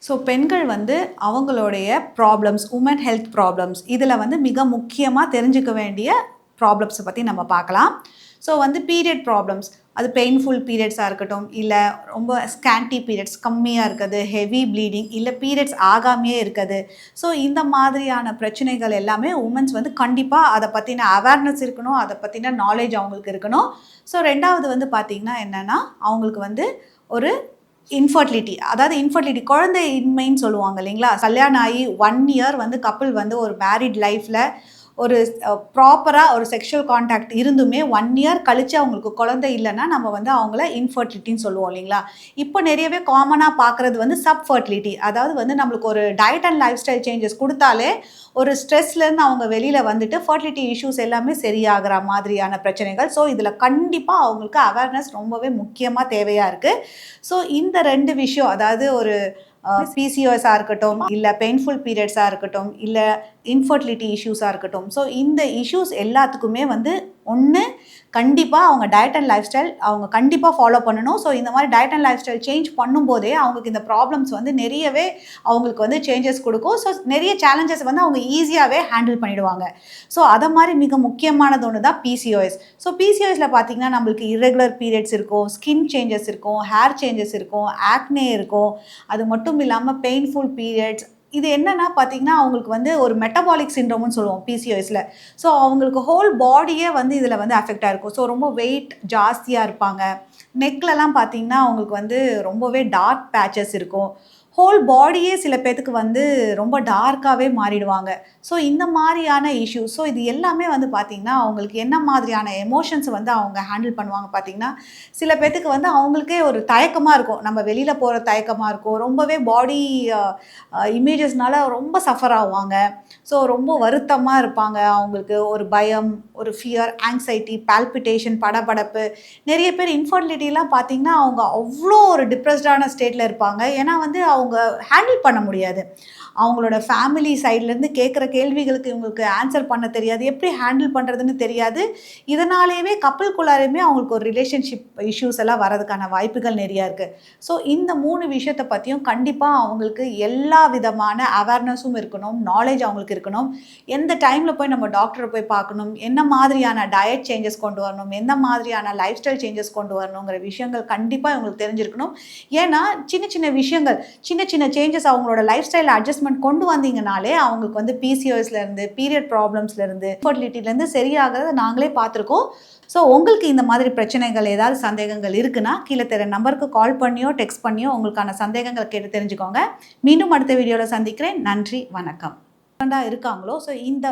So பெண்கள் வந்து அவங்களுடைய ப்ராப்ளம்ஸ், உமன் ஹெல்த் ப்ராப்ளம்ஸ் இதில் வந்து மிக முக்கியமாக தெரிஞ்சுக்க வேண்டிய ப்ராப்ளம்ஸை பற்றி நம்ம பார்க்கலாம். ஸோ வந்து பீரியட் ப்ராப்ளம்ஸ், அது பெயின்ஃபுல் பீரியட்ஸாக இருக்கட்டும், இல்லை ரொம்ப ஸ்கேன்டி பீரியட்ஸ் கம்மியாக இருக்குது, ஹெவி ப்ளீடிங், இல்லை பீரியட்ஸ் ஆகாமையே இருக்குது. ஸோ இந்த மாதிரியான பிரச்சனைகள் எல்லாமே உமன்ஸ் வந்து கண்டிப்பாக அதை பற்றின அவேர்னஸ் இருக்கணும், அதை பற்றின நாலேஜ் அவங்களுக்கு இருக்கணும். ஸோ ரெண்டாவது வந்து பார்த்திங்கன்னா என்னென்னா, அவங்களுக்கு வந்து ஒரு இன்ஃபர்டிலிட்டி, அதாவது இன்ஃபர்டிலிட்டி குழந்தை இன்மைன்னு சொல்லுவாங்க இல்லைங்களா. கல்யாணம் ஆகி 1 இயர் வந்து கப்பிள் வந்து ஒரு மேரிட் லைஃப்பில் ஒரு ப்ராப்பராக ஒரு செக்ஷுவல் கான்டாக்ட் இருந்துமே 1 இயர் கழித்து அவங்களுக்கு குழந்தை இல்லைன்னா நம்ம வந்து அவங்கள இன்ஃபர்டிலிட்டின்னு சொல்லுவோம் இல்லைங்களா. இப்போ நிறையவே காமனாக பார்க்குறது வந்து சப்ஃபர்டிலிட்டி, அதாவது வந்து நம்மளுக்கு ஒரு diet and life style changes கொடுத்தாலே ஒரு ஸ்ட்ரெஸ்லேருந்து அவங்க வெளியில் வந்துட்டு ஃபர்டிலிட்டி இஷ்யூஸ் எல்லாமே சரியாகிற மாதிரியான பிரச்சனைகள். ஸோ இதில் கண்டிப்பாக அவங்களுக்கு அவேர்னஸ் ரொம்பவே முக்கியமாக தேவையாக இருக்குது. ஸோ இந்த 2 விஷயம், அதாவது ஒரு பிசிஓஎஸாக இருக்கட்டும், இல்லை பெயின்ஃபுல் பீரியட்ஸாக இருக்கட்டும், இல்லை இன்ஃபர்டிலிட்டி இஷ்யூஸாக இருக்கட்டும், ஸோ இந்த இஷ்யூஸ் எல்லாத்துக்குமே வந்து ஒன்று கண்டிப்பாக அவங்க டயட் அண்ட் லைஃப் ஸ்டைல் அவங்க கண்டிப்பாக ஃபாலோ பண்ணணும். ஸோ இந்த மாதிரி diet and life style change பண்ணும்போதே அவங்களுக்கு இந்த ப்ராப்ளம்ஸ் வந்து நிறையவே அவங்களுக்கு வந்து சேஞ்சஸ் கொடுக்கும். ஸோ நிறைய சேலஞ்சஸ் வந்து அவங்க ஈஸியாகவே ஹேண்டில் பண்ணிவிடுவாங்க. ஸோ அதை மாதிரி மிக முக்கியமானது ஒன்று தான் பிசிஓஎஸ். ஸோ பிசிஓஎஸில் பார்த்திங்கன்னா நம்மளுக்கு இரெகுலர் பீரியட்ஸ் இருக்கும், ஸ்கின் சேஞ்சஸ் இருக்கும், ஹேர் சேஞ்சஸ் இருக்கும், ஆக்னே இருக்கும், அது மட்டும் இல்லாமல் பெயின்ஃபுல் பீரியட்ஸ். இது என்னென்னா பார்த்திங்கன்னா அவங்களுக்கு வந்து ஒரு மெட்டபாலிக் சிண்ட்ரோம்னு சொல்லுவோம் பிசிஓஎஸில். ஸோ அவங்களுக்கு ஹோல் பாடியே வந்து இதில் வந்து அஃபெக்ட் ஆகிருக்கும். ஸோ ரொம்ப வெயிட் ஜாஸ்தியாக இருப்பாங்க. நெக்லலாம் பார்த்திங்கன்னா அவங்களுக்கு வந்து ரொம்பவே டார்க் பேச்சஸ் இருக்கும். ஹோல் பாடியே சில பேத்துக்கு வந்து ரொம்ப டார்க்காகவே மாறிடுவாங்க. ஸோ இந்த மாதிரியான இஷ்யூஸ், ஸோ இது எல்லாமே வந்து பார்த்திங்கன்னா அவங்களுக்கு என்ன மாதிரியான எமோஷன்ஸை வந்து அவங்க ஹேண்டில் பண்ணுவாங்க பார்த்திங்கன்னா, சில பேத்துக்கு வந்து அவங்களுக்கே ஒரு தயக்கமாக இருக்கும், நம்ம வெளியில் போகிற தயக்கமாக இருக்கும், ரொம்பவே பாடி இமேஜஸ்னால ரொம்ப சஃபர் ஆகுவாங்க. ஸோ ரொம்ப வருத்தமாக இருப்பாங்க, அவங்களுக்கு ஒரு பயம், ஒரு ஃபியர், ஆங்ஸைட்டி, பால்பிட்டேஷன், படபடப்பு. நிறைய பேர் இன்ஃபர்டிலிட்டிலாம் பார்த்திங்கன்னா அவங்க அவ்வளோ ஒரு டிப்ரெஸ்டான ஸ்டேட்டில் இருப்பாங்க. ஏன்னா வந்து அவங்க ஹேண்டில் பண்ண முடியாது. அவங்களோட ஃபேமிலி சைட்லேருந்து கேட்குற கேள்விகளுக்கு இவங்களுக்கு ஆன்சர் பண்ண தெரியாது, எப்படி ஹேண்டில் பண்ணுறதுன்னு தெரியாது. இதனாலேயே கப்பலுக்குள்ளாரையுமே அவங்களுக்கு ஒரு ரிலேஷன்ஷிப் இஷ்யூஸ் எல்லாம் வரதுக்கான வாய்ப்புகள் நிறையா இருக்குது. ஸோ இந்த 3 விஷயத்தை பற்றியும் கண்டிப்பாக அவங்களுக்கு எல்லா விதமான அவேர்னஸும் இருக்கணும், நாலேஜ் அவங்களுக்கு இருக்கணும். எந்த டைமில் போய் நம்ம டாக்டரை போய் பார்க்கணும், என்ன மாதிரியான டயட் சேஞ்சஸ் கொண்டு வரணும், எந்த மாதிரியான லைஃப் ஸ்டைல் சேஞ்சஸ் கொண்டு வரணுங்கிற விஷயங்கள் கண்டிப்பாக இவங்களுக்கு தெரிஞ்சிருக்கணும். ஏன்னா சின்ன சின்ன விஷயங்கள், சின்ன சின்ன சேஞ்சஸ் அவங்களோட லைஃப் ஸ்டைலில் அட்ஜஸ்ட்மெண்ட் கொண்டு வந்தீங்கனாலே அவங்களுக்கு வந்து பிசிஓஎஸ்லேருந்து, பீரியட் ப்ராப்ளம்ஸ்லேருந்து, இன்ஃபர்டிலிட்டிலேருந்து சரியாகிறத நாங்களே பார்த்துருக்கோம். ஸோ உங்களுக்கு இந்த மாதிரி பிரச்சனைகள் ஏதாவது சந்தேகங்கள் இருக்குன்னா கீழே தெரிய நம்பருக்கு கால் பண்ணியோ டெக்ஸ்ட் பண்ணியோ உங்களுக்கான சந்தேகங்களை கேட்டு தெரிஞ்சுக்கோங்க. மீண்டும் அடுத்த வீடியோவில் சந்திக்கிறேன். நன்றி, வணக்கம். இருக்காங்களோ ஸோ இந்த